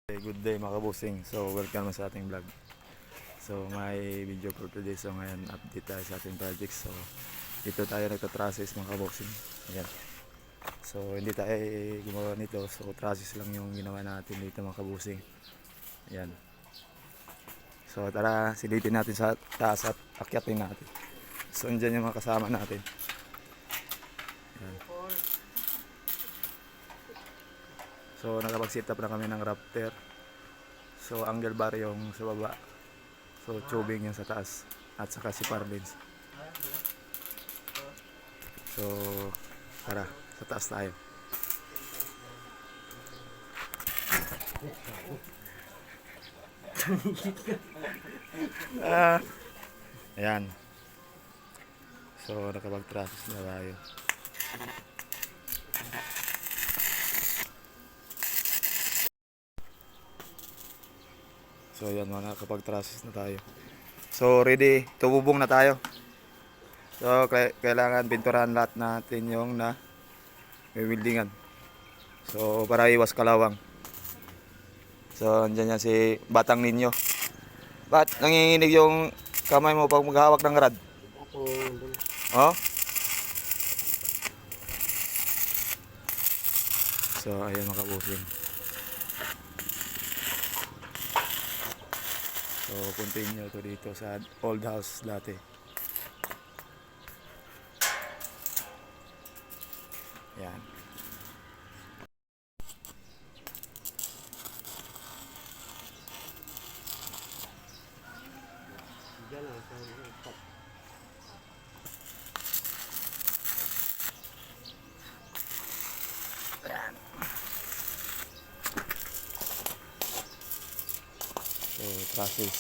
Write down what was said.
Okay, good day mga kabusing. So welcome sa ating vlog. So may video for today. So ngayon update tayo sa ating project. So dito tayo nagtatrasis mga kabusing. Ayan. So hindi tayo gumawa nito. So trasis lang yung ginawa natin dito mga kabusing. Ayan. So tara silipin natin sa taas at akyatin natin. So andyan yung mga kasama natin. Ayan. So nakapag-set up na kami ng rafter. So angle bar yung sa baba. So tubing yung sa taas. At saka si Parlins. So tara, sa taas tayo. Ayan. So nakapag-trasis na tayo. So yan, nakapag-trasis na tayo. So ready, tububong na tayo. So kailangan pinturahan lahat natin yung na wildingan. So para iwas kalawang. So andyan yan si Batang Ninyo. Ba't nanginginig yung kamay mo pag maghahawak ng rad? Oh? So ayan mga kabusing. So continue to dito sa old house dati. Yan. Yan. So traffic.